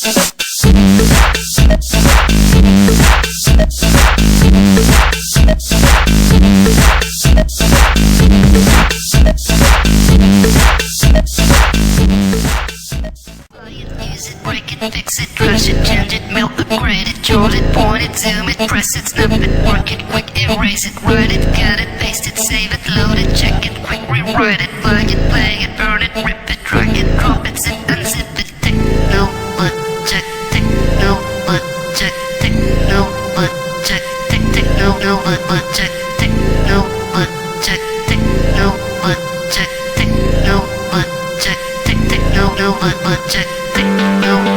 Use it, break it, fix it, crush it, change it, melt, upgrade it, jolt it, point it, zoom it, press it, snap it, work it, quick, erase it, write it, cut it, paste it, save it, load it, check it, quick, rewrite it, plug it, play it, burn it, rip it, drag it, drop it, zip, unzip it, techno, check, techno, check, techno, check, techno, check, techno, check, techno, check, techno, check, techno, check, techno.